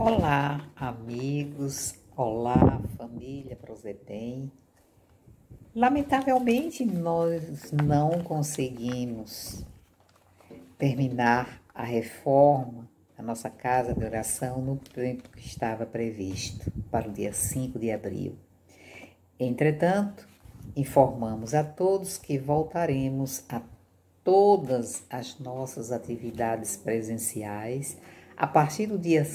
Olá, amigos. Olá, família Prozedem. Lamentavelmente, nós não conseguimos terminar a reforma da nossa casa de oração no tempo que estava previsto, para o dia 5 de abril. Entretanto, informamos a todos que voltaremos a todas as nossas atividades presenciais a partir do dia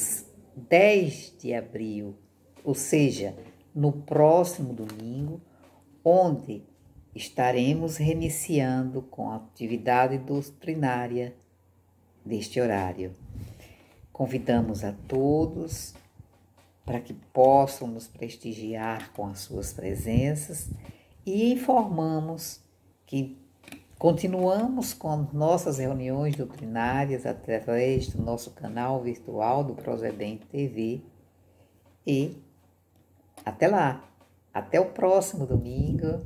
10 de abril, ou seja, no próximo domingo, onde estaremos reiniciando com a atividade doutrinária deste horário. Convidamos a todos para que possam nos prestigiar com as suas presenças e informamos que continuamos com nossas reuniões doutrinárias através do nosso canal virtual do Prozedem TV e até lá, até o próximo domingo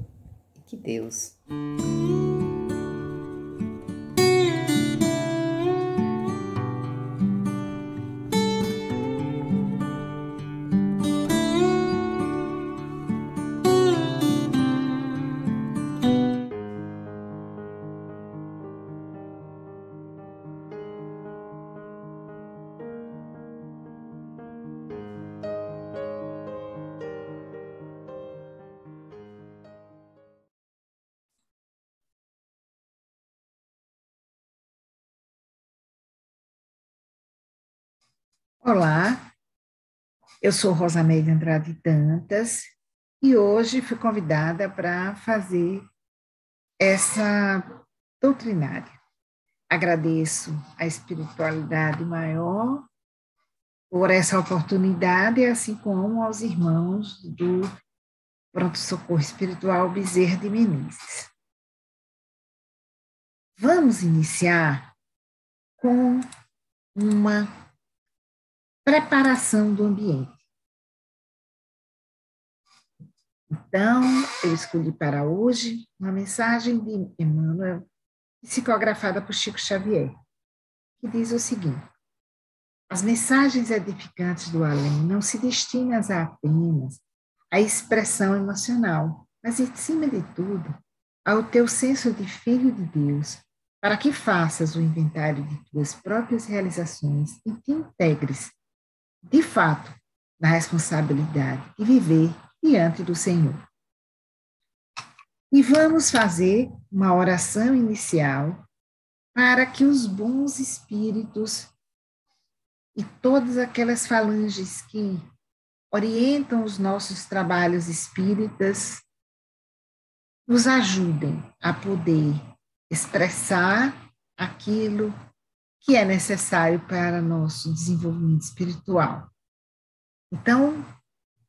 e que Deus Olá, eu sou Rosameire Andrade Dantas e hoje fui convidada para fazer essa doutrinária. Agradeço a espiritualidade maior por essa oportunidade, assim como aos irmãos do Pronto Socorro Espiritual Bezerra de Menezes. Vamos iniciar com uma preparação do ambiente. Então, eu escolhi para hoje uma mensagem de Emmanuel, psicografada por Chico Xavier, que diz o seguinte: as mensagens edificantes do além não se destinam apenas à expressão emocional, mas, acima de tudo, ao teu senso de filho de Deus, para que faças o inventário de tuas próprias realizações e te integres, de fato, na responsabilidade de viver diante do Senhor. E vamos fazer uma oração inicial para que os bons espíritos e todas aquelas falanges que orientam os nossos trabalhos espíritas nos ajudem a poder expressar aquilo que é necessário para nosso desenvolvimento espiritual. Então,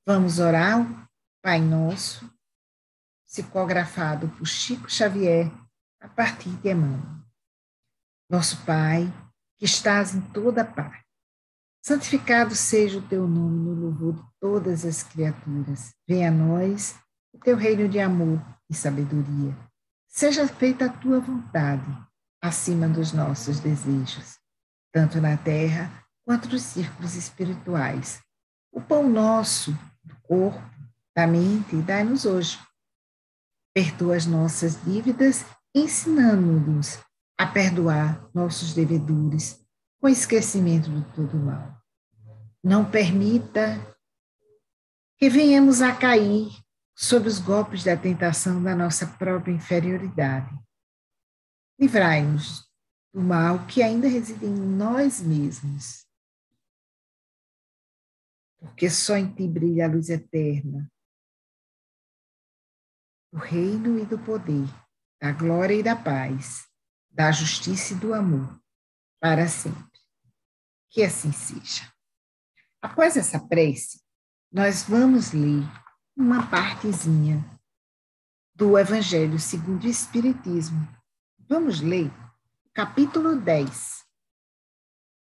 vamos orar o Pai Nosso, psicografado por Chico Xavier, a partir de Emmanuel. Nosso Pai, que estás em toda parte, santificado seja o teu nome no louvor de todas as criaturas. Venha a nós o teu reino de amor e sabedoria. Seja feita a tua vontade, acima dos nossos desejos, tanto na terra quanto nos círculos espirituais. O pão nosso, do corpo, da mente, dai-nos hoje. Perdoa as nossas dívidas, ensinando-nos a perdoar nossos devedores, com esquecimento de todo mal. Não permita que venhamos a cair sob os golpes da tentação da nossa própria inferioridade. Livrai-nos do mal que ainda reside em nós mesmos, porque só em ti brilha a luz eterna, do reino e do poder, da glória e da paz, da justiça e do amor, para sempre. Que assim seja. Após essa prece, nós vamos ler uma partezinha do Evangelho segundo o Espiritismo. Vamos ler o capítulo 10.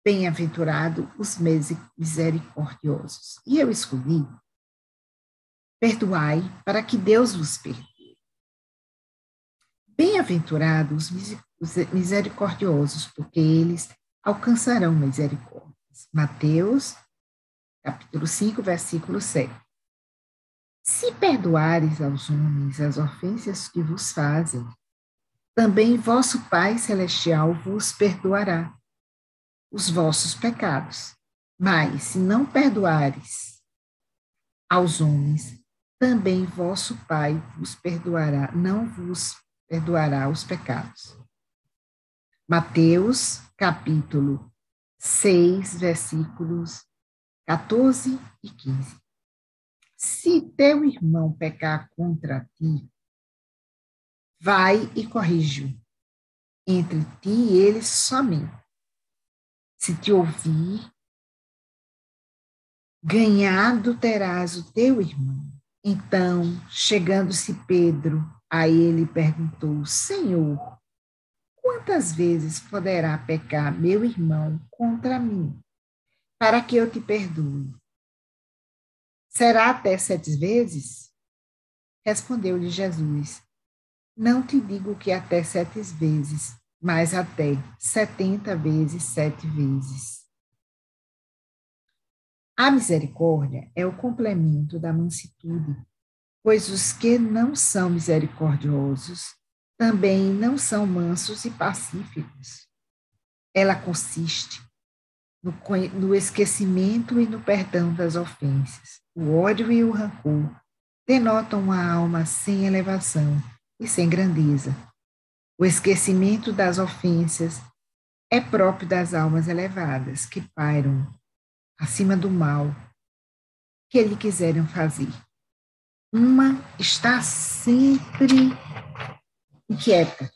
Bem-aventurado os misericordiosos. E eu escolhi: perdoai para que Deus vos perdoe. Bem-aventurados os misericordiosos, porque eles alcançarão misericórdias. Mateus capítulo 5, versículo 7. Se perdoares aos homens as ofensas que vos fazem, também vosso Pai Celestial vos perdoará os vossos pecados. Mas, se não perdoares aos homens, também vosso Pai vos perdoará, não vos perdoará os pecados. Mateus, capítulo 6, versículos 14 e 15. Se teu irmão pecar contra ti, vai e corrige-o entre ti e ele somente. Se te ouvir, ganhado terás o teu irmão. Então, chegando-se Pedro a ele, perguntou: Senhor, quantas vezes poderá pecar meu irmão contra mim, para que eu te perdoe? Será até 7 vezes? Respondeu-lhe Jesus: Não te digo que até 7 vezes, mas até 70 vezes 7 vezes. A misericórdia é o complemento da mansutude, pois os que não são misericordiosos também não são mansos e pacíficos. Ela consiste no esquecimento e no perdão das ofensas. O ódio e o rancor denotam uma alma sem elevação e sem grandeza. O esquecimento das ofensas é próprio das almas elevadas, que pairam acima do mal que lhe quiserem fazer. Uma está sempre inquieta,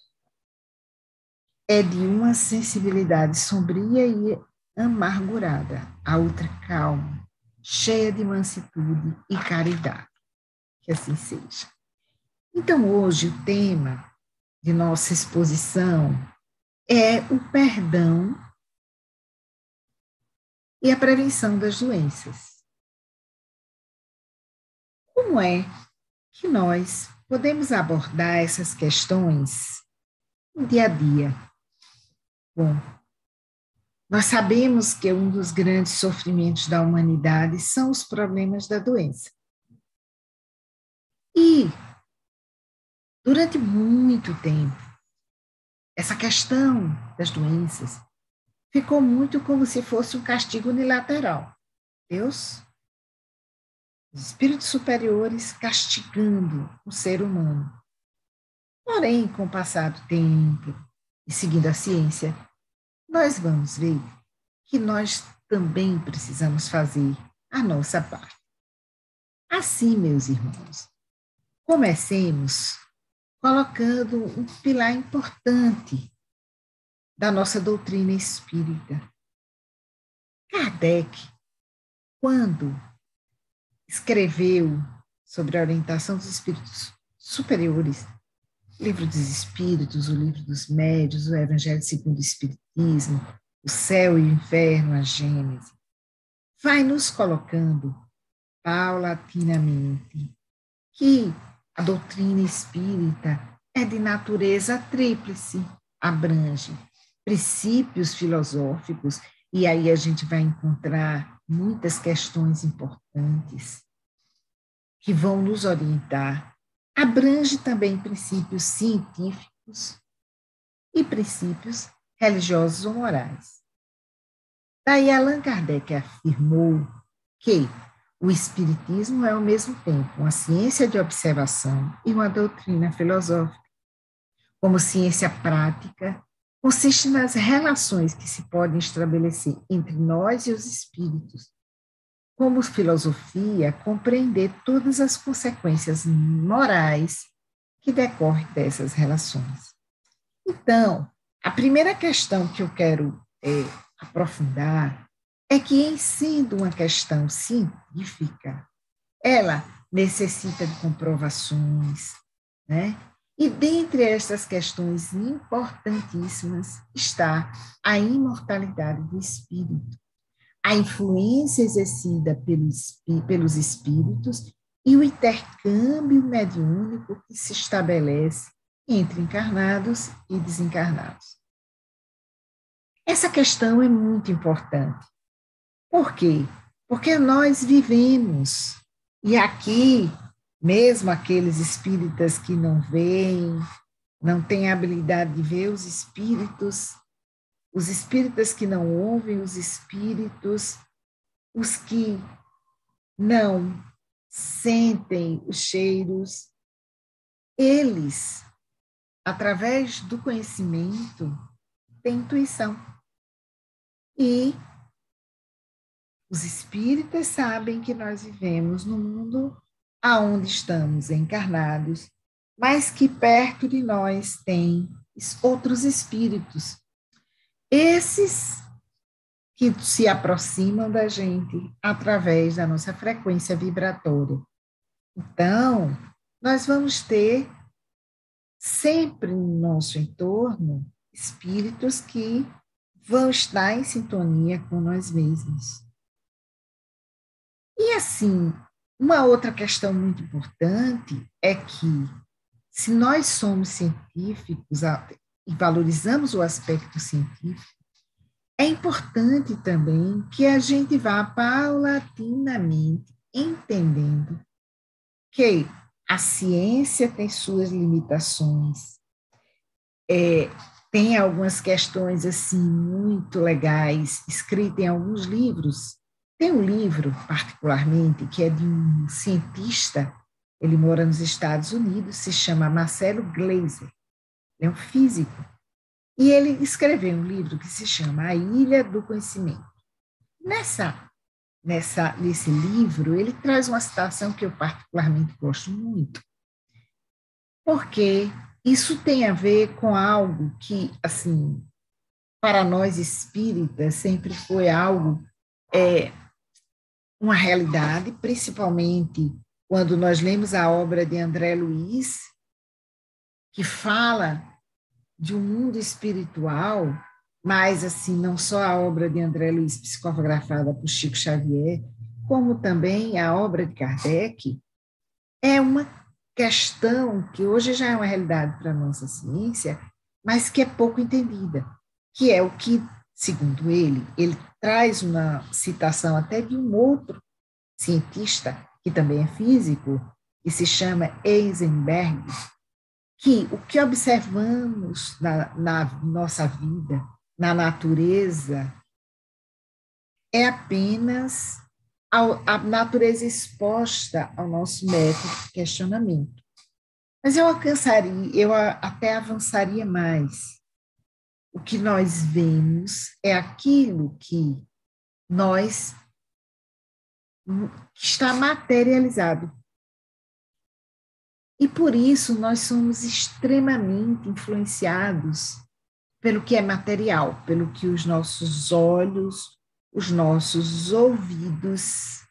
é de uma sensibilidade sombria e amargurada, a outra calma, cheia de mansutude e caridade. Que assim seja. Então, hoje, o tema de nossa exposição é o perdão e a prevenção das doenças. Como é que nós podemos abordar essas questões no dia a dia? Bom, nós sabemos que um dos grandes sofrimentos da humanidade são os problemas da doença. E, durante muito tempo, essa questão das doenças ficou muito como se fosse um castigo unilateral. Deus, os espíritos superiores castigando o ser humano. Porém, com o passar do tempo e seguindo a ciência, nós vamos ver que nós também precisamos fazer a nossa parte. Assim, meus irmãos, comecemos colocando um pilar importante da nossa doutrina espírita. Kardec, quando escreveu sobre a orientação dos espíritos superiores, o Livro dos Espíritos, o Livro dos Médiuns, o Evangelho segundo o Espiritismo, o Céu e o Inferno, a Gênese, vai nos colocando paulatinamente que a doutrina espírita é de natureza tríplice, abrange princípios filosóficos, e aí a gente vai encontrar muitas questões importantes que vão nos orientar. Abrange também princípios científicos e princípios religiosos ou morais. Daí Allan Kardec afirmou que o Espiritismo é ao mesmo tempo uma ciência de observação e uma doutrina filosófica. Como ciência prática, consiste nas relações que se podem estabelecer entre nós e os espíritos. Como filosofia, compreender todas as consequências morais que decorrem dessas relações. Então, a primeira questão que eu quero aprofundar é que, em sendo uma questão científica, ela necessita de comprovações, né? E dentre estas questões importantíssimas está a imortalidade do espírito, a influência exercida pelos espíritos e o intercâmbio mediúnico que se estabelece entre encarnados e desencarnados. Essa questão é muito importante. Por quê? Porque nós vivemos, e aqui, mesmo aqueles espíritas que não veem, não têm a habilidade de ver os espíritas que não ouvem os espíritos, os que não sentem os cheiros, eles, através do conhecimento, têm intuição. E os espíritas sabem que nós vivemos num mundo aonde estamos encarnados, mas que perto de nós tem outros espíritos. Esses que se aproximam da gente através da nossa frequência vibratória. Então, nós vamos ter sempre no nosso entorno espíritos que vão estar em sintonia com nós mesmos. E assim, uma outra questão muito importante é que, se nós somos científicos e valorizamos o aspecto científico, é importante também que a gente vá paulatinamente entendendo que a ciência tem suas limitações, tem algumas questões assim muito legais, escritas em alguns livros. Tem um livro, particularmente, que é de um cientista, ele mora nos Estados Unidos, se chama Marcelo Gleiser, é um físico, e ele escreveu um livro que se chama A Ilha do Conhecimento. Nesse livro, ele traz uma citação que eu particularmente gosto muito, porque isso tem a ver com algo que, assim, para nós espíritas, sempre foi algo, uma realidade, principalmente quando nós lemos a obra de André Luiz, que fala de um mundo espiritual, mas assim, não só a obra de André Luiz psicografada por Chico Xavier, como também a obra de Kardec, é uma questão que hoje já é uma realidade para a nossa ciência, mas que é pouco entendida, que é o que, segundo ele traz uma citação até de um outro cientista, que também é físico, que se chama Heisenberg, que o que observamos na nossa vida, na natureza, é apenas a natureza exposta ao nosso método de questionamento. Mas eu até avançaria mais. O que nós vemos é aquilo que está materializado. E por isso nós somos extremamente influenciados pelo que é material, pelo que os nossos olhos, os nossos ouvidos,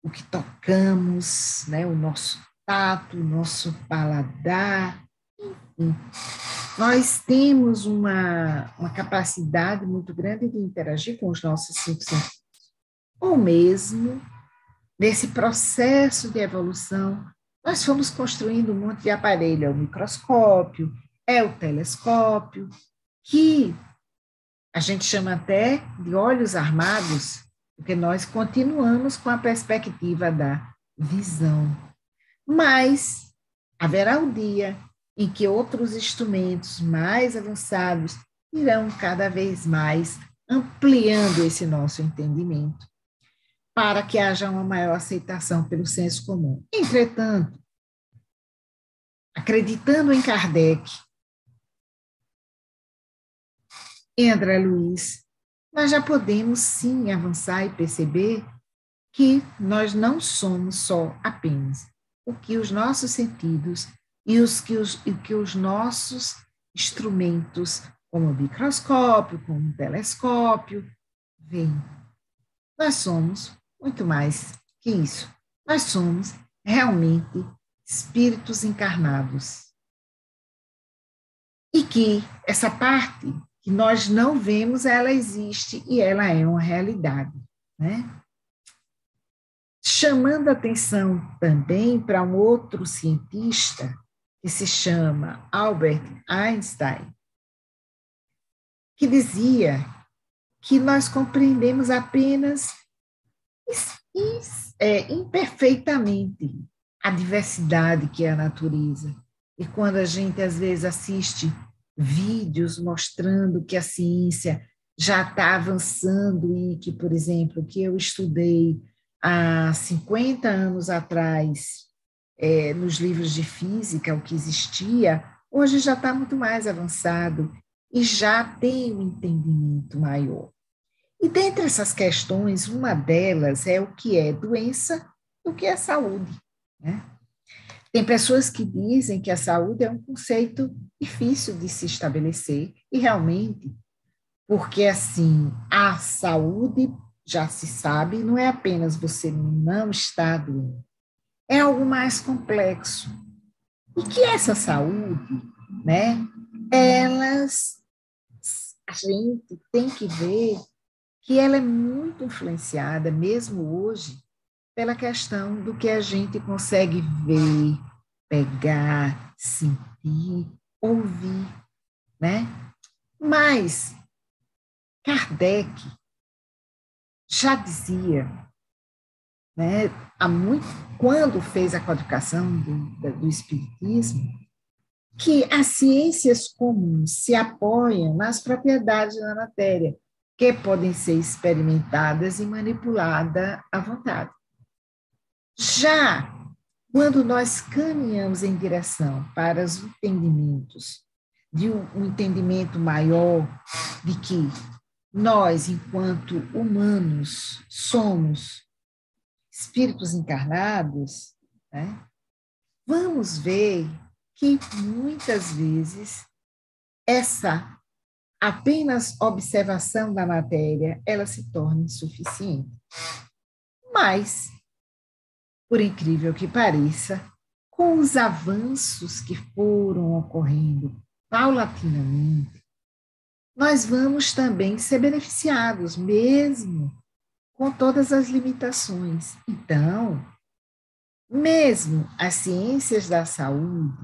o que tocamos, né, o nosso tato, o nosso paladar, enfim. Nós temos uma capacidade muito grande de interagir com os nossos cinco sentidos. Ou mesmo, nesse processo de evolução, nós fomos construindo um monte de aparelho, é o microscópio, é o telescópio, que a gente chama até de olhos armados, porque nós continuamos com a perspectiva da visão. Mas haverá um dia em que outros instrumentos mais avançados irão cada vez mais ampliando esse nosso entendimento, para que haja uma maior aceitação pelo senso comum. Entretanto, acreditando em Kardec, em André Luiz, nós já podemos sim avançar e perceber que nós não somos só apenas o que os nossos sentidos e o que os nossos instrumentos, como o microscópio, como o telescópio, veem. Nós somos muito mais que isso. Nós somos realmente espíritos encarnados. E que essa parte que nós não vemos, ela existe e ela é uma realidade, né? Chamando atenção também para um outro cientista que se chama Albert Einstein, que dizia que nós compreendemos apenas imperfeitamente a diversidade que é a natureza. E quando a gente, às vezes, assiste vídeos mostrando que a ciência já está avançando e que, por exemplo, que eu estudei há 50 anos atrás, nos livros de física, o que existia, hoje já está muito mais avançado e já tem um entendimento maior. E dentre essas questões, uma delas é o que é doença e o que é saúde, né? Tem pessoas que dizem que a saúde é um conceito difícil de se estabelecer, e realmente, porque assim, a saúde, já se sabe, não é apenas você não estar doente, é algo mais complexo. E que essa saúde, né, elas, a gente tem que ver que ela é muito influenciada, mesmo hoje, pela questão do que a gente consegue ver, pegar, sentir, ouvir, né? Mas Kardec já dizia, né, há muito, quando fez a codificação do Espiritismo, que as ciências comuns se apoiam nas propriedades da matéria, que podem ser experimentadas e manipuladas à vontade. Já quando nós caminhamos em direção para os entendimentos, de um entendimento maior de que nós, enquanto humanos, somos espíritos encarnados, né, vamos ver que muitas vezes essa apenas observação da matéria, ela se torna insuficiente. Mas, por incrível que pareça, com os avanços que foram ocorrendo paulatinamente, nós vamos também ser beneficiados, mesmo com todas as limitações. Então, mesmo as ciências da saúde,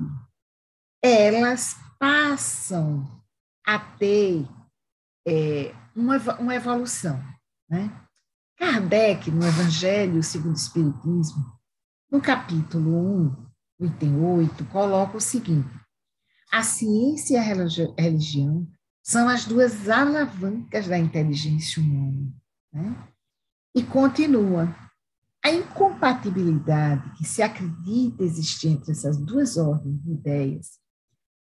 elas passam a ter uma evolução, né? Kardec, no Evangelho segundo o Espiritismo, no capítulo 1, item 8, coloca o seguinte: a ciência e a religião são as duas alavancas da inteligência humana, né? E continua: a incompatibilidade que se acredita existir entre essas duas ordens de ideias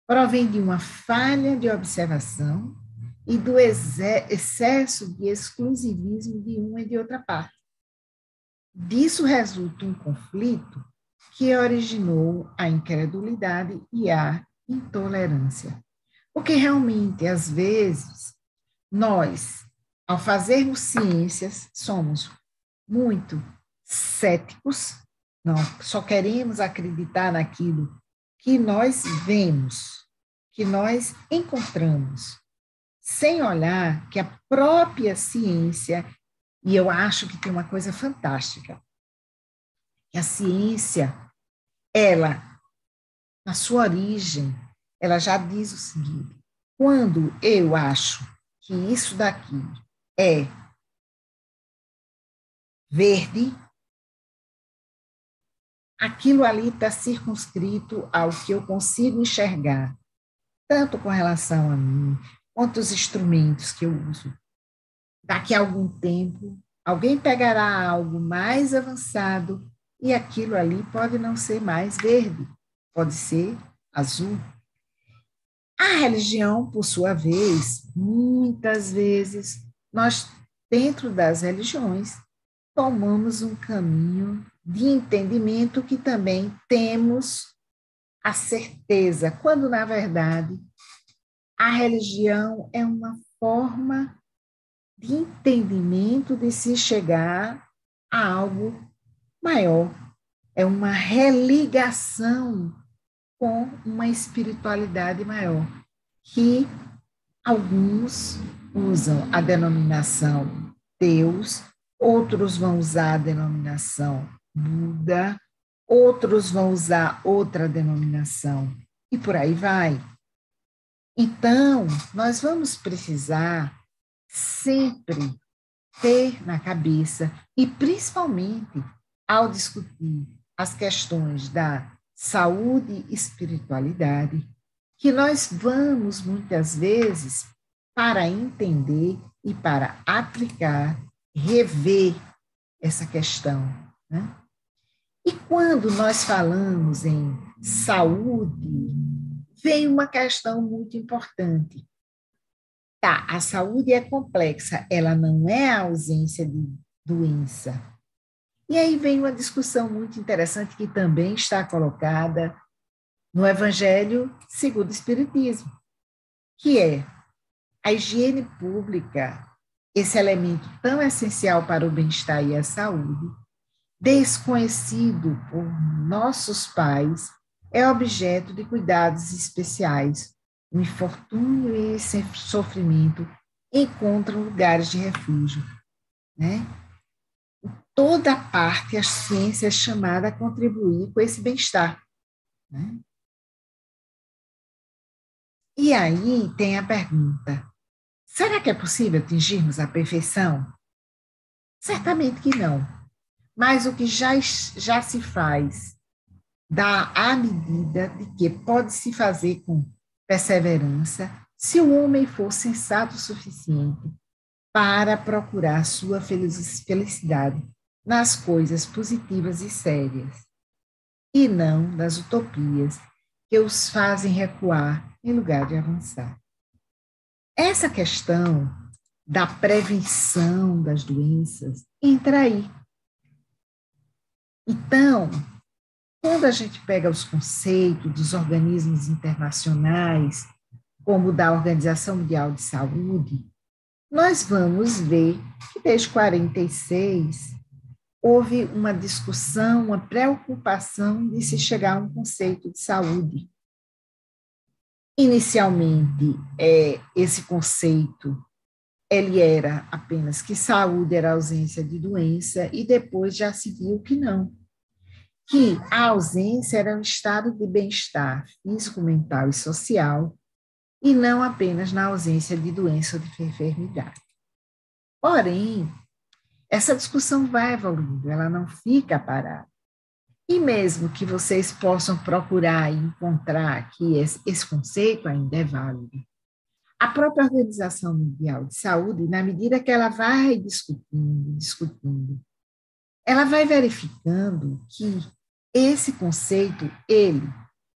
provém de uma falha de observação e do excesso de exclusivismo de uma e de outra parte. Disso resulta um conflito que originou a incredulidade e a intolerância. Porque realmente, às vezes, nós, ao fazermos ciências, somos muito céticos, não, só queremos acreditar naquilo que nós vemos, que nós encontramos, sem olhar que a própria ciência, e eu acho que tem uma coisa fantástica, que a ciência, ela, na sua origem, ela já diz o seguinte: quando eu acho que isso daqui é verde, aquilo ali está circunscrito ao que eu consigo enxergar, tanto com relação a mim, quanto os instrumentos que eu uso. Daqui a algum tempo, alguém pegará algo mais avançado e aquilo ali pode não ser mais verde, pode ser azul. A religião, por sua vez, muitas vezes, nós, dentro das religiões, tomamos um caminho de entendimento que também temos a certeza, quando, na verdade, a religião é uma forma de entendimento de se chegar a algo maior. É uma religação com uma espiritualidade maior, que alguns usam a denominação Deus, outros vão usar a denominação Buda, outros vão usar outra denominação, e por aí vai. Então, nós vamos precisar sempre ter na cabeça, e principalmente ao discutir as questões da saúde e espiritualidade, que nós vamos muitas vezes para entender e para aplicar, rever essa questão, né? E quando nós falamos em saúde, vem uma questão muito importante. Tá, a saúde é complexa, ela não é a ausência de doença. E aí vem uma discussão muito interessante que também está colocada no Evangelho segundo o Espiritismo, que é a higiene pública, esse elemento tão essencial para o bem-estar e a saúde, desconhecido por nossos pais, é objeto de cuidados especiais. O infortúnio e esse sofrimento encontram lugares de refúgio, né? Toda parte a ciência é chamada a contribuir com esse bem-estar, né? E aí tem a pergunta: será que é possível atingirmos a perfeição? Certamente que não. Mas o que já se faz dá a medida de que pode se fazer com perseverança se o homem for sensato o suficiente para procurar sua felicidade nas coisas positivas e sérias, e não nas utopias que os fazem recuar em lugar de avançar. Essa questão da prevenção das doenças entra aí. Então, quando a gente pega os conceitos dos organismos internacionais, como o da Organização Mundial de Saúde, nós vamos ver que desde 46 houve uma discussão, uma preocupação de se chegar a um conceito de saúde. Inicialmente, esse conceito ele era apenas que saúde era ausência de doença, e depois já se viu que não, que a ausência era um estado de bem-estar físico, mental e social, e não apenas na ausência de doença ou de enfermidade. Porém, essa discussão vai evoluindo, ela não fica parada. E mesmo que vocês possam procurar e encontrar que esse conceito ainda é válido, a própria Organização Mundial de Saúde, na medida que ela vai discutindo, ela vai verificando que esse conceito, ele,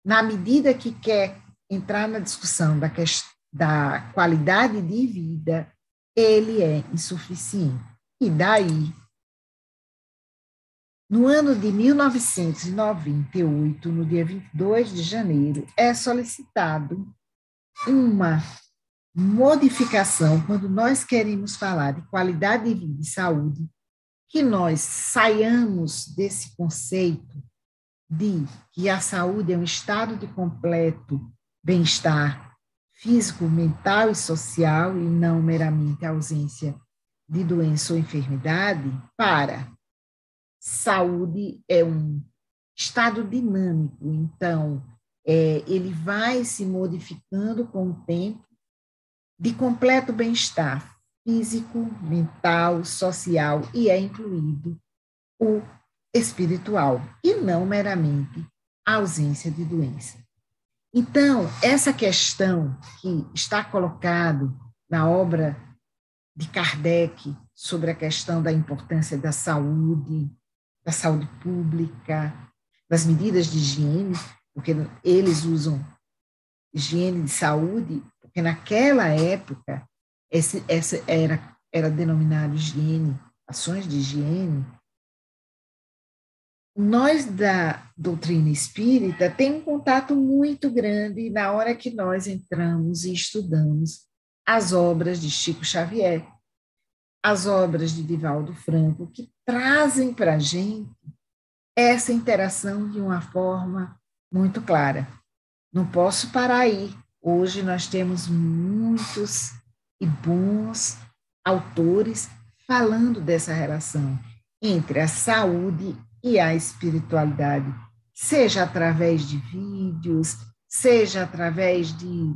na medida que quer entrar na discussão da qualidade de vida, ele é insuficiente. E daí, no ano de 1998, no dia 22 de janeiro, é solicitado uma modificação, quando nós queremos falar de qualidade de vida e saúde, que nós saiamos desse conceito de que a saúde é um estado de completo bem-estar físico, mental e social, e não meramente a ausência de doença ou enfermidade, para saúde é um estado dinâmico, então ele vai se modificando com o tempo, de completo bem-estar físico, mental, social, e é incluído o espiritual, e não meramente a ausência de doença. Então, essa questão que está colocado na obra de Kardec sobre a questão da importância da saúde pública, das medidas de higiene, porque eles usam higiene de saúde, porque naquela época essa era denominado higiene, ações de higiene. Nós da doutrina espírita tem um contato muito grande na hora que nós entramos e estudamos as obras de Chico Xavier, as obras de Divaldo Franco, que trazem para a gente essa interação de uma forma muito clara. Não posso parar aí. Hoje nós temos muitos e bons autores falando dessa relação entre a saúde e a espiritualidade, seja através de vídeos, seja através de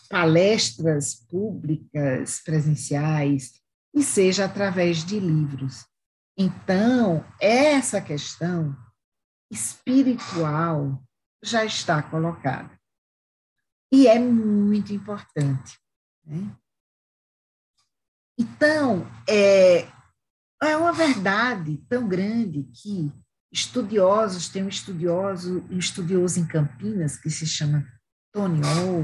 palestras públicas, presenciais, e seja através de livros. Então, essa questão espiritual já está colocada. E é muito importante, né? Então, é uma verdade tão grande que estudiosos, tem um estudioso em Campinas, que se chama Tony Hall,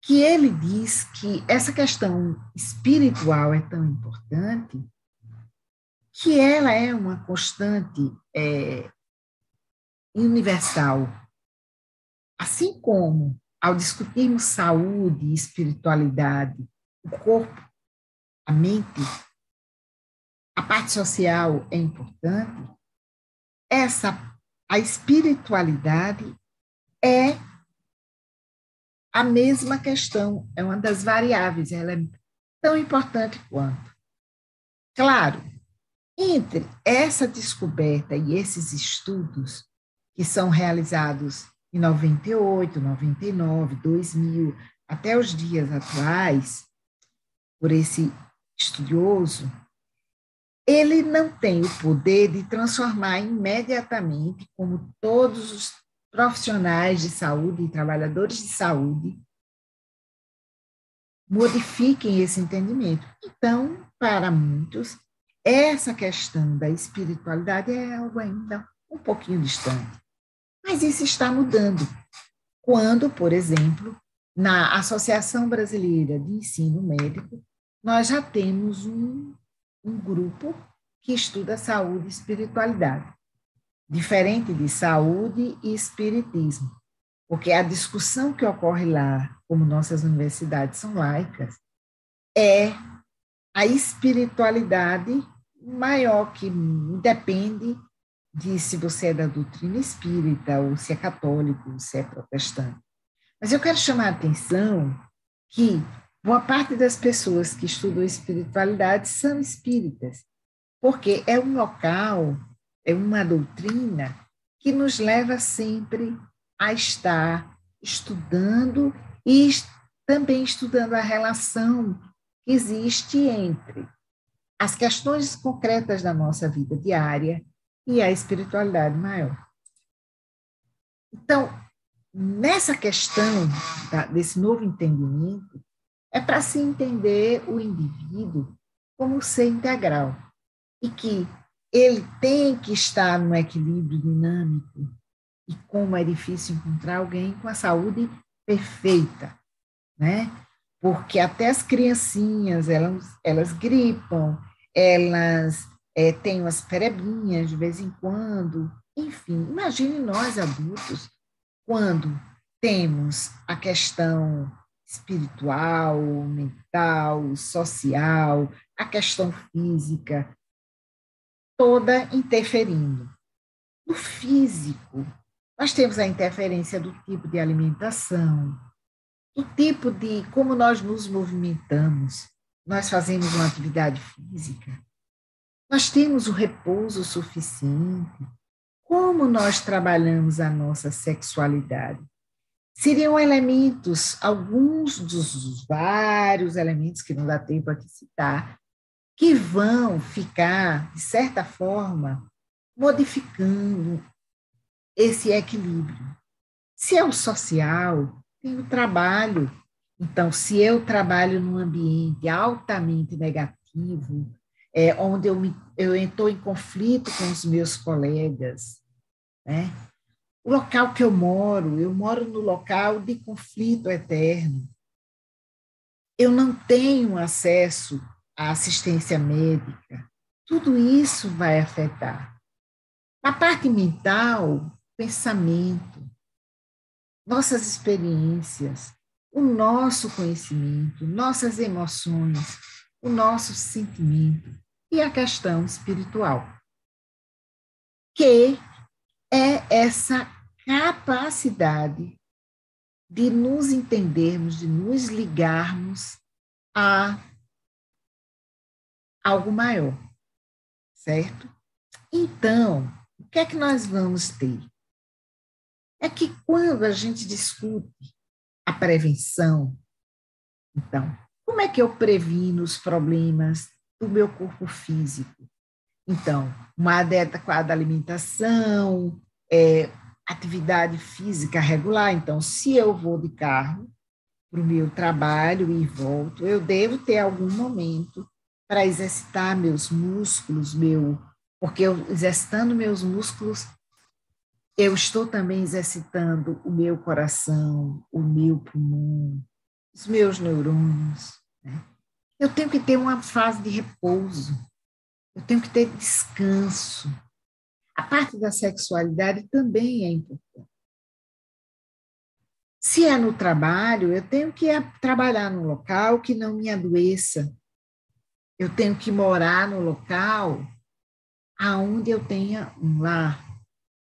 que ele diz que essa questão espiritual é tão importante que ela é uma constante universal. Assim como, ao discutirmos saúde e espiritualidade, o corpo, a mente, a parte social é importante, a espiritualidade é a mesma questão, é uma das variáveis, ela é tão importante quanto. Claro, entre essa descoberta e esses estudos que são realizados em 98, 99, 2000, até os dias atuais, por esse estudioso, ele não tem o poder de transformar imediatamente, como todos os profissionais de saúde e trabalhadores de saúde, modifiquem esse entendimento. Então, para muitos, essa questão da espiritualidade é algo ainda um pouquinho distante. Mas isso está mudando. Quando, por exemplo, na Associação Brasileira de Ensino Médico, nós já temos um grupo que estuda saúde e espiritualidade, diferente de saúde e espiritismo, porque a discussão que ocorre lá, como nossas universidades são laicas, é a espiritualidade maior, que depende de se você é da doutrina espírita, ou se é católico, ou se é protestante. Mas eu quero chamar a atenção que boa parte das pessoas que estudam espiritualidade são espíritas, porque é um local, é uma doutrina que nos leva sempre a estar estudando e também estudando a relação que existe entre as questões concretas da nossa vida diária e a espiritualidade maior. Então, nessa questão desse novo entendimento, é para se entender o indivíduo como ser integral e que ele tem que estar no equilíbrio dinâmico, e como é difícil encontrar alguém com a saúde perfeita, né? Porque até as criancinhas, elas gripam, elas têm umas ferebrinhas de vez em quando, enfim, imagine nós adultos, quando temos a questão espiritual, mental, social, a questão física, toda interferindo. No físico, nós temos a interferência do tipo de alimentação, do tipo de como nós nos movimentamos, nós fazemos uma atividade física, nós temos o repouso suficiente, como nós trabalhamos a nossa sexualidade. Seriam elementos, alguns dos vários elementos que não dá tempo aqui citar, que vão ficar, de certa forma, modificando esse equilíbrio. Se é o social, tem o trabalho. Então, se eu trabalho num ambiente altamente negativo, onde eu estou em conflito com os meus colegas, né? O local que eu moro no local de conflito eterno. Eu não tenho acesso à assistência médica. Tudo isso vai afetar. Na parte mental, pensamento, nossas experiências, o nosso conhecimento, nossas emoções, o nosso sentimento e a questão espiritual, que é essa capacidade de nos entendermos, de nos ligarmos a algo maior, certo? Então, o que é que nós vamos ter? É que quando a gente discute a prevenção, então, Como é que eu previno os problemas do meu corpo físico? Então, uma dieta adequada alimentação, atividade física regular. Então, se eu vou de carro para o meu trabalho e volto, eu devo ter algum momento para exercitar meus músculos, porque eu exercitando meus músculos, eu estou também exercitando o meu coração, o meu pulmão, os meus neurônios, né? Eu tenho que ter uma fase de repouso, eu tenho que ter descanso. A parte da sexualidade também é importante. Se é no trabalho, eu tenho que trabalhar num local que não me adoeça. Eu tenho que morar no local aonde eu tenha um lar,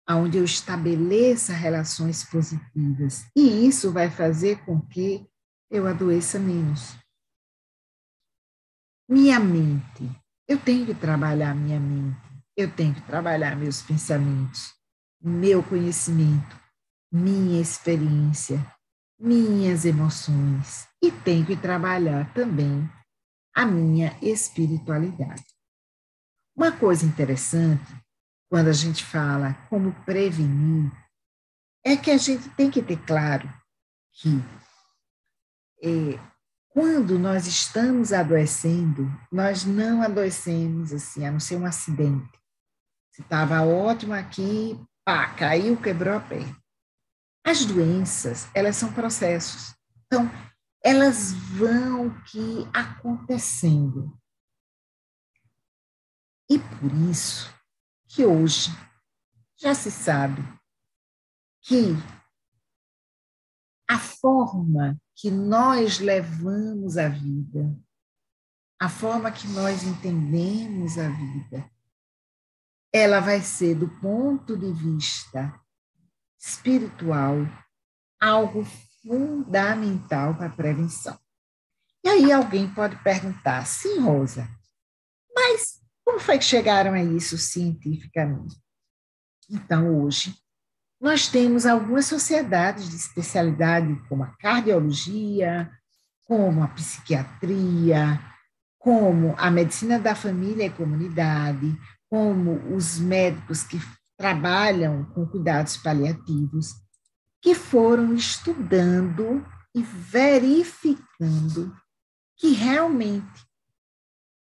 aonde eu estabeleça relações positivas. E isso vai fazer com que eu adoeça menos. Minha mente. Eu tenho que trabalhar minha mente. Eu tenho que trabalhar meus pensamentos, meu conhecimento, minha experiência, minhas emoções. E tenho que trabalhar também a minha espiritualidade. Uma coisa interessante, quando a gente fala como prevenir, é que a gente tem que ter claro que quando nós estamos adoecendo, nós não adoecemos assim, a não ser um acidente. Você estava ótimo aqui, pá, caiu, quebrou a perna. As doenças, elas são processos. Então, elas vão que acontecendo. E por isso que hoje já se sabe que a forma que nós levamos a vida, a forma que nós entendemos a vida, ela vai ser, do ponto de vista espiritual, algo fundamental para a prevenção. E aí alguém pode perguntar, sim, Rosa, mas como foi que chegaram a isso cientificamente? Então, hoje, nós temos algumas sociedades de especialidade, como a cardiologia, como a psiquiatria, como a medicina da família e comunidade, como os médicos que trabalham com cuidados paliativos, que foram estudando e verificando que realmente,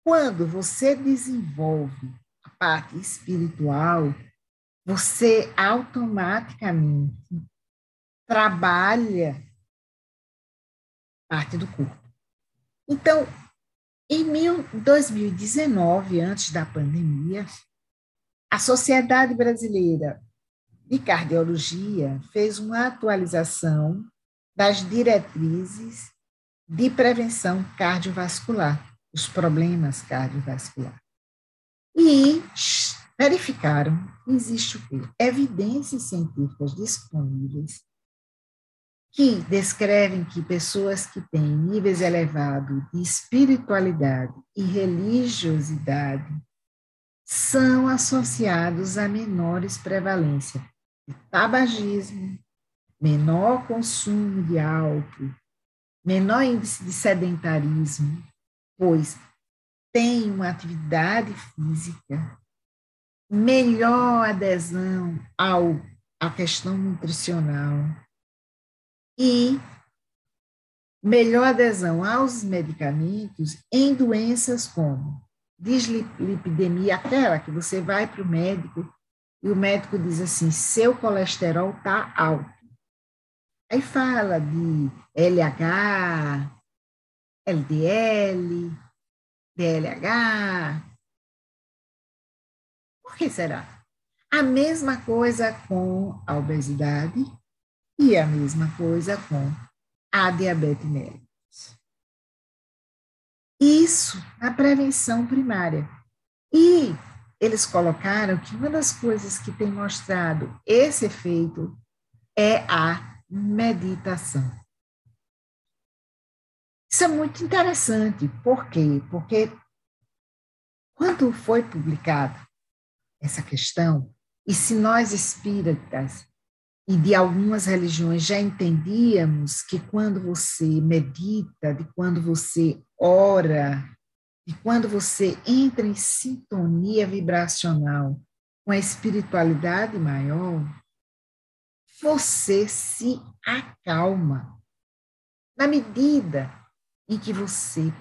quando você desenvolve a parte espiritual, você automaticamente trabalha parte do corpo. Então, em 2019, antes da pandemia, a Sociedade Brasileira de Cardiologia fez uma atualização das diretrizes de prevenção cardiovascular, os problemas cardiovasculares. E verificaram que existe o quê? Evidências científicas disponíveis que descrevem que pessoas que têm níveis elevados de espiritualidade e religiosidade são associados a menores prevalência de tabagismo, menor consumo de álcool, menor índice de sedentarismo, pois tem uma atividade física, melhor adesão à questão nutricional e melhor adesão aos medicamentos em doenças como dislipidemia, aquela que você vai para o médico e o médico diz assim, seu colesterol está alto. Aí fala de LH, LDL, DLH. Por que será? A mesma coisa com a obesidade e a mesma coisa com a diabetes mellitus. Isso na prevenção primária. E eles colocaram que uma das coisas que tem mostrado esse efeito é a meditação. Isso é muito interessante. Por quê? Porque quando foi publicada essa questão, e se nós espíritas e de algumas religiões já entendíamos que quando você medita, de quando você ora, de quando você entra em sintonia vibracional com a espiritualidade maior, você se acalma. Na medida em que você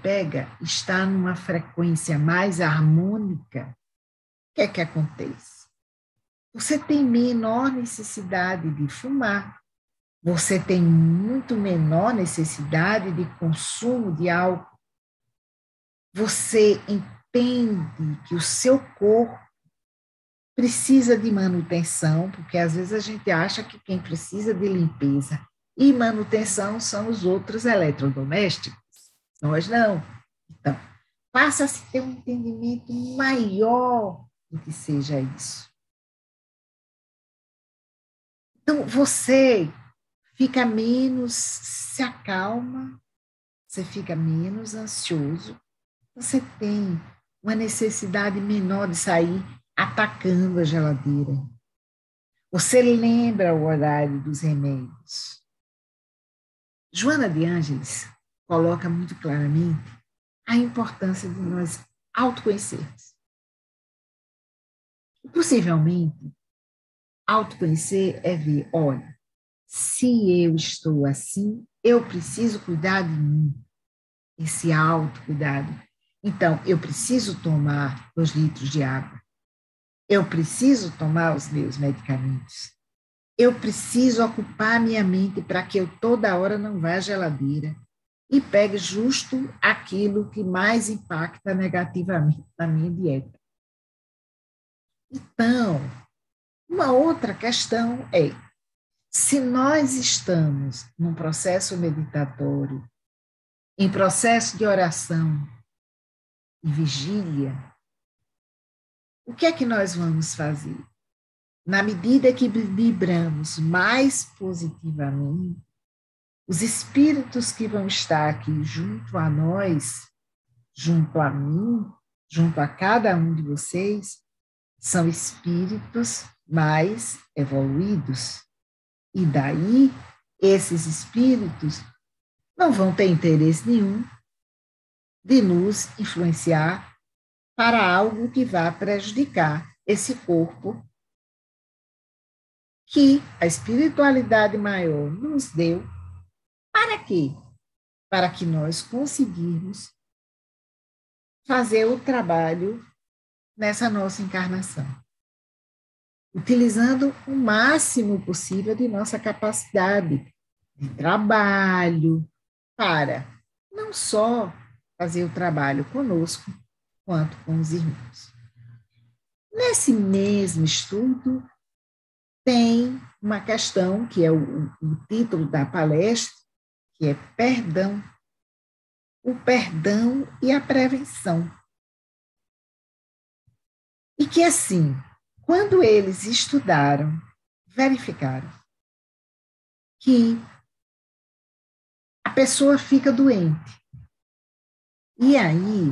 está numa frequência mais harmônica, o que é que acontece? Você tem menor necessidade de fumar, você tem muito menor necessidade de consumo de álcool, você entende que o seu corpo precisa de manutenção, porque às vezes a gente acha que quem precisa de limpeza e manutenção são os outros eletrodomésticos. Nós não. Então, passa-se a ter um entendimento maior do que seja isso. Então, você fica menos, se acalma, você fica menos ansioso, você tem uma necessidade menor de sair atacando a geladeira. Você lembra o horário dos remédios. Joana de Ângeles coloca muito claramente a importância de nós autoconhecermos. Possivelmente, autoconhecer é ver, olha, se eu estou assim, eu preciso cuidar de mim, esse autocuidado. Então, eu preciso tomar 2 litros de água, eu preciso tomar os meus medicamentos, eu preciso ocupar minha mente para que eu toda hora não vá à geladeira e pegue justo aquilo que mais impacta negativamente na minha dieta. Então, uma outra questão é, se nós estamos num processo meditatório, em processo de oração e vigília, o que é que nós vamos fazer? Na medida que vibramos mais positivamente, os espíritos que vão estar aqui junto a nós, junto a mim, junto a cada um de vocês, são espíritos mais evoluídos. E daí, esses espíritos não vão ter interesse nenhum de nos influenciar para algo que vá prejudicar esse corpo que a espiritualidade maior nos deu. Para quê? Para que nós conseguirmos fazer o trabalho nessa nossa encarnação, utilizando o máximo possível de nossa capacidade de trabalho para não só fazer o trabalho conosco, quanto com os irmãos. Nesse mesmo estudo, tem uma questão, que é o título da palestra, que é perdão. O perdão e a prevenção. E que, assim, quando eles estudaram, verificaram que a pessoa fica doente. E aí,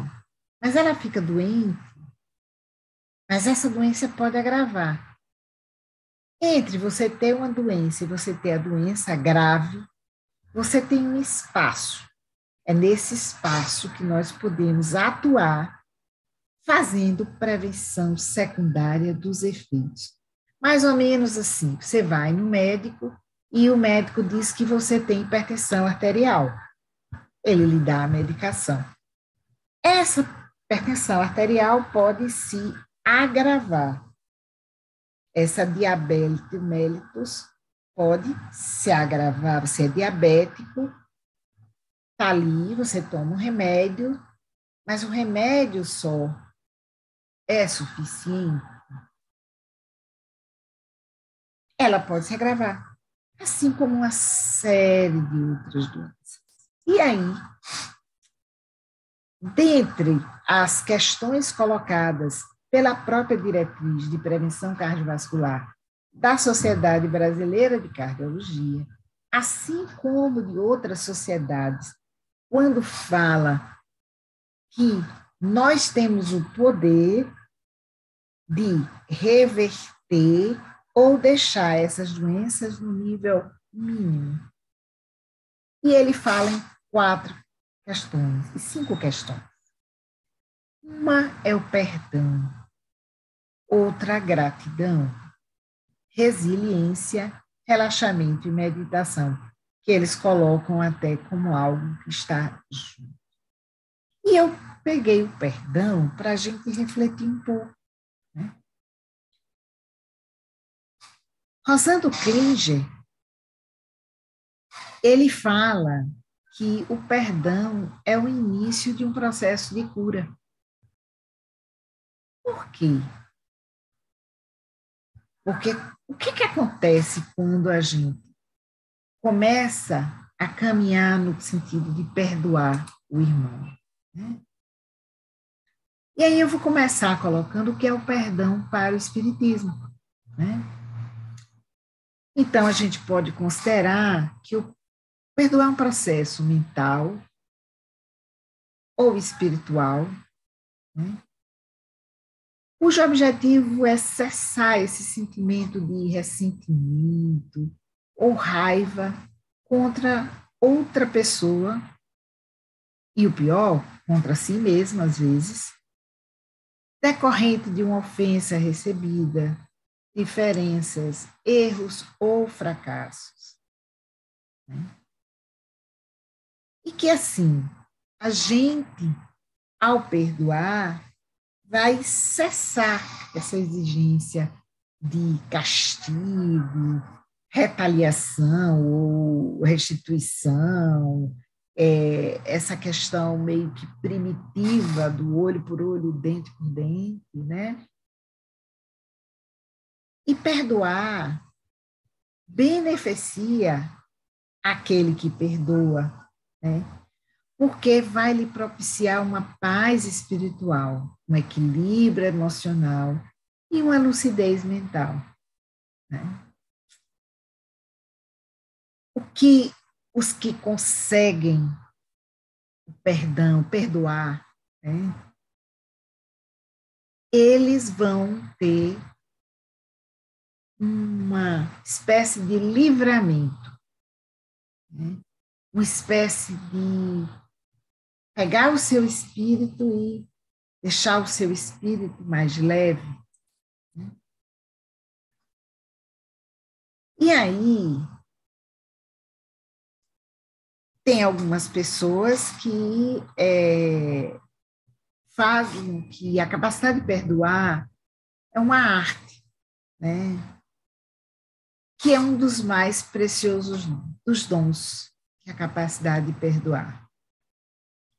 mas ela fica doente, mas essa doença pode agravar. Entre você ter uma doença e você ter a doença grave, você tem um espaço. É nesse espaço que nós podemos atuar fazendo prevenção secundária dos efeitos. Mais ou menos assim, você vai no médico e o médico diz que você tem hipertensão arterial. Ele lhe dá a medicação. Essa hipertensão arterial pode se agravar. Essa diabetes mellitus pode se agravar. Você é diabético, está ali, você toma um remédio, mas o remédio só é suficiente? Ela pode se agravar, assim como uma série de outras doenças. E aí, dentre as questões colocadas pela própria diretriz de prevenção cardiovascular da Sociedade Brasileira de Cardiologia, assim como de outras sociedades, quando fala que nós temos o poder de reverter ou deixar essas doenças no nível mínimo. E ele fala em 4 questões, e 5 questões. Uma é o perdão, outra a gratidão, resiliência, relaxamento e meditação, que eles colocam até como algo que está junto. E eu peguei o perdão para a gente refletir um pouco. Né? Rosando Klinger, ele fala que o perdão é o início de um processo de cura. Por quê? Porque o que acontece quando a gente começa a caminhar no sentido de perdoar o irmão? Né? E aí eu vou começar colocando o que é o perdão para o Espiritismo. Né? Então, a gente pode considerar que o perdoar é um processo mental ou espiritual, né? Cujo objetivo é cessar esse sentimento de ressentimento ou raiva contra outra pessoa, e o pior, contra si mesmo, às vezes, decorrente de uma ofensa recebida, diferenças, erros ou fracassos. Né? E que, assim, a gente, ao perdoar, vai cessar essa exigência de castigo, retaliação ou restituição, essa questão meio que primitiva do olho por olho, dente por dente, né? E perdoar beneficia aquele que perdoa, né? Porque vai lhe propiciar uma paz espiritual, um equilíbrio emocional e uma lucidez mental. Né? O que os que conseguem o perdão, perdoar, né? Eles vão ter uma espécie de livramento, né? Uma espécie de pegar o seu espírito e deixar o seu espírito mais leve. Né? E aí, tem algumas pessoas que fazem que a capacidade de perdoar é uma arte, né? Que é um dos mais preciosos dos dons, que é a capacidade de perdoar.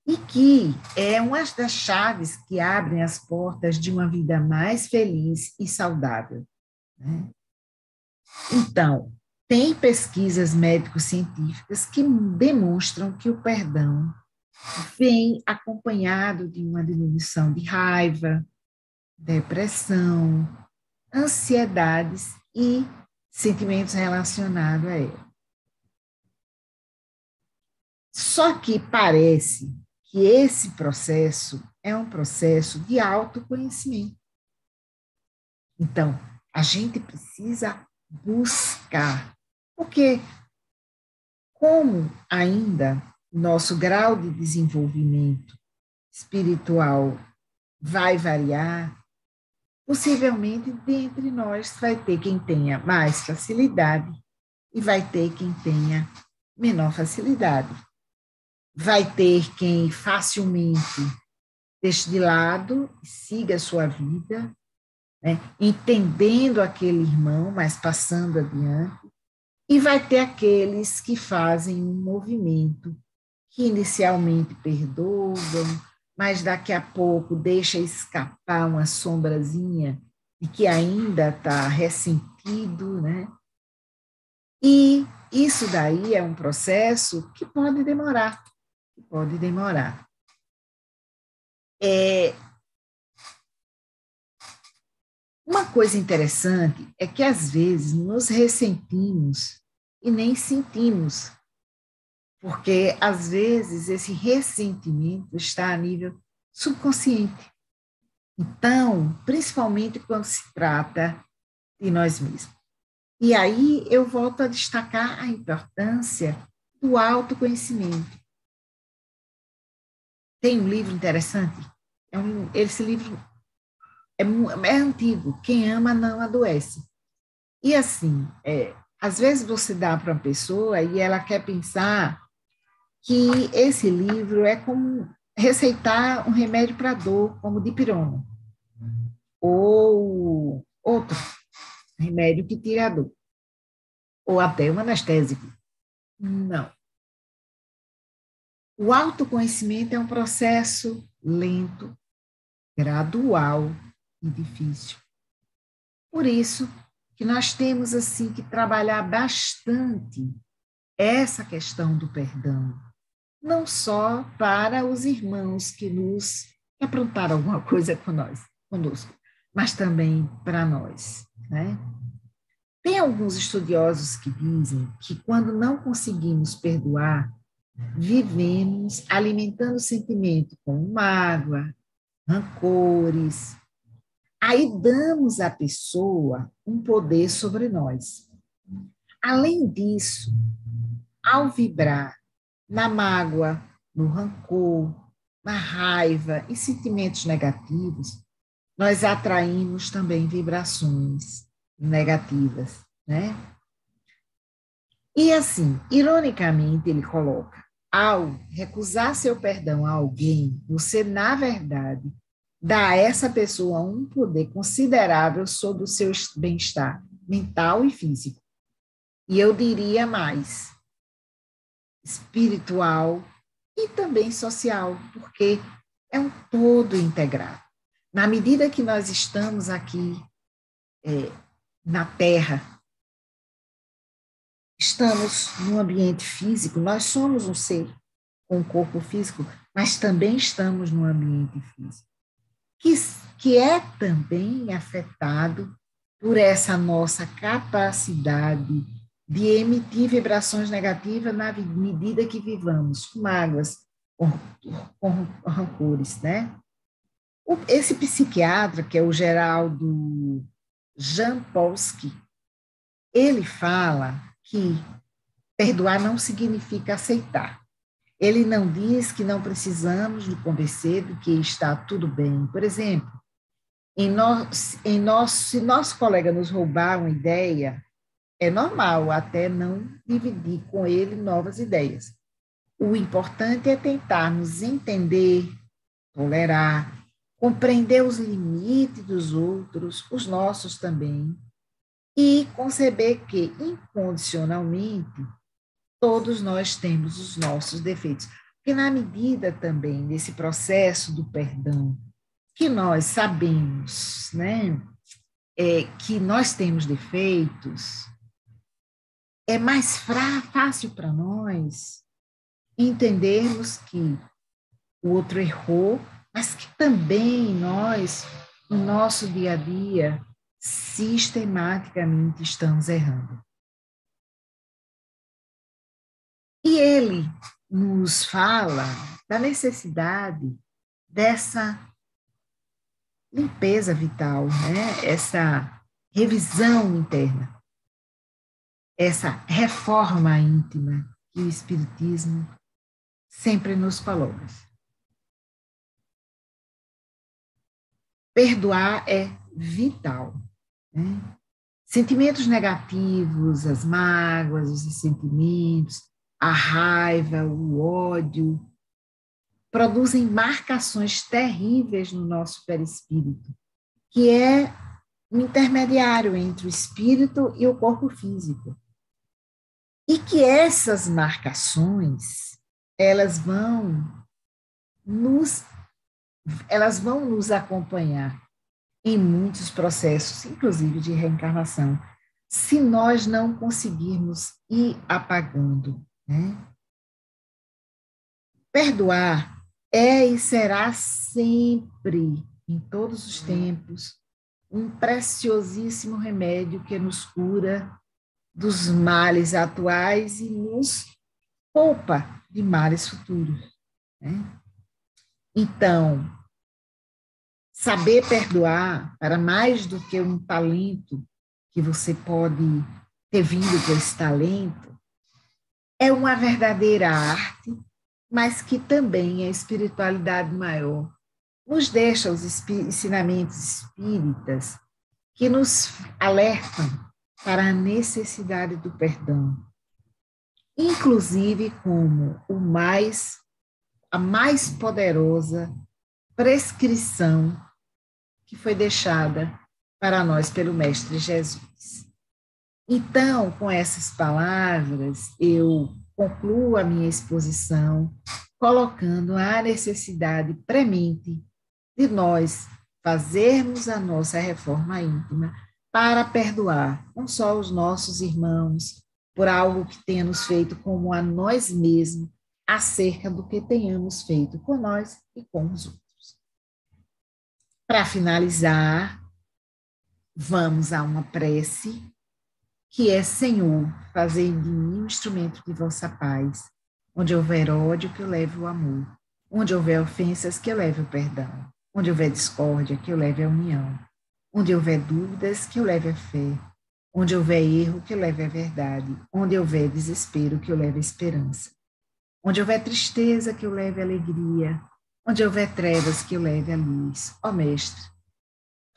E que é uma das chaves que abrem as portas de uma vida mais feliz e saudável. Né? Então, tem pesquisas médico-científicas que demonstram que o perdão vem acompanhado de uma diminuição de raiva, depressão, ansiedades e sentimentos relacionados a ela. Só que parece que esse processo é um processo de autoconhecimento. Então, a gente precisa buscar, porque como ainda nosso grau de desenvolvimento espiritual vai variar, possivelmente dentre nós vai ter quem tenha mais facilidade e vai ter quem tenha menor facilidade. Vai ter quem facilmente deixe de lado e siga a sua vida, né, entendendo aquele irmão, mas passando adiante. E vai ter aqueles que fazem um movimento que inicialmente perdoam, mas daqui a pouco deixa escapar uma sombrazinha de que ainda está ressentido, né? E isso daí é um processo que pode demorar, Uma coisa interessante é que, às vezes, nos ressentimos e nem sentimos, porque, às vezes, esse ressentimento está a nível subconsciente. Então, principalmente quando se trata de nós mesmos. E aí eu volto a destacar a importância do autoconhecimento. Tem um livro interessante, esse livro é antigo, Quem Ama Não Adoece. E assim, às vezes você dá para uma pessoa e ela quer pensar que esse livro é como receitar um remédio para dor, como dipirona, ou outro remédio que tira a dor, ou até um anestésico. Não. O autoconhecimento é um processo lento, gradual e difícil. Por isso que nós temos assim que trabalhar bastante essa questão do perdão, não só para os irmãos que aprontaram alguma coisa conosco, mas também para nós, né? Tem alguns estudiosos que dizem que quando não conseguimos perdoar, vivemos alimentando o sentimento com mágoa, rancores. Aí damos à pessoa um poder sobre nós. Além disso, ao vibrar na mágoa, no rancor, na raiva e sentimentos negativos, nós atraímos também vibrações negativas, né? E assim, ironicamente, ele coloca: ao recusar seu perdão a alguém, você, na verdade, dá a essa pessoa um poder considerável sobre o seu bem-estar mental e físico. E eu diria mais, espiritual e também social, porque é um todo integrado. Na medida que nós estamos aqui na Terra, estamos num ambiente físico, nós somos um ser com um corpo físico, mas também estamos num ambiente físico, que é também afetado por essa nossa capacidade de emitir vibrações negativas na medida que vivamos com mágoas, com rancores, né? Esse psiquiatra, que é o Geraldo Jampolsky, ele fala que perdoar não significa aceitar. Ele não diz que não precisamos nos convencer de que está tudo bem. Por exemplo, se nosso colega nos roubar uma ideia, é normal até não dividir com ele novas ideias. O importante é tentarmos entender, tolerar, compreender os limites dos outros, os nossos também, e conceber que, incondicionalmente, todos nós temos os nossos defeitos. Porque na medida também desse processo do perdão, que nós sabemos, né, que nós temos defeitos, é mais fácil para nós entendermos que o outro errou, mas que também nós, no nosso dia a dia, sistematicamente estamos errando. E ele nos fala da necessidade dessa limpeza vital, né? Essa revisão interna, essa reforma íntima que o Espiritismo sempre nos coloca. Perdoar é vital, né? Sentimentos negativos, as mágoas, os ressentimentos, a raiva, o ódio, produzem marcações terríveis no nosso perispírito, que é o intermediário entre o espírito e o corpo físico. E que essas marcações, elas vão nos acompanhar em muitos processos, inclusive de reencarnação, se nós não conseguirmos ir apagando, né? Perdoar é e será sempre, em todos os tempos, um preciosíssimo remédio que nos cura dos males atuais e nos poupa de males futuros, né? Então, saber perdoar, para mais do que um talento que você pode ter vindo com esse talento, é uma verdadeira arte, mas que também é espiritualidade maior. Nos deixa os ensinamentos espíritas que nos alertam para a necessidade do perdão, inclusive como a mais poderosa prescrição que foi deixada para nós pelo Mestre Jesus. Então, com essas palavras, eu concluo a minha exposição colocando a necessidade premente de nós fazermos a nossa reforma íntima para perdoar não só os nossos irmãos por algo que tenhamos feito, como a nós mesmos acerca do que tenhamos feito com nós e com os outros. Para finalizar, vamos a uma prece que é: Senhor, fazei de mim um instrumento de vossa paz. Onde houver ódio, que eu leve o amor. Onde houver ofensas, que eu leve o perdão. Onde houver discórdia, que eu leve a união. Onde houver dúvidas, que eu leve a fé. Onde houver erro, que eu leve a verdade. Onde houver desespero, que eu leve a esperança. Onde houver tristeza, que eu leve a alegria. Onde houver trevas, que eu leve a luz. Ó Mestre,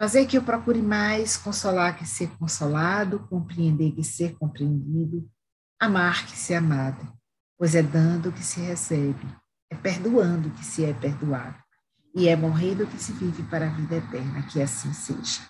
fazer que eu procure mais consolar que ser consolado, compreender que ser compreendido, amar que ser amado, pois é dando que se recebe, é perdoando que se é perdoado, e é morrendo que se vive para a vida eterna, que assim seja.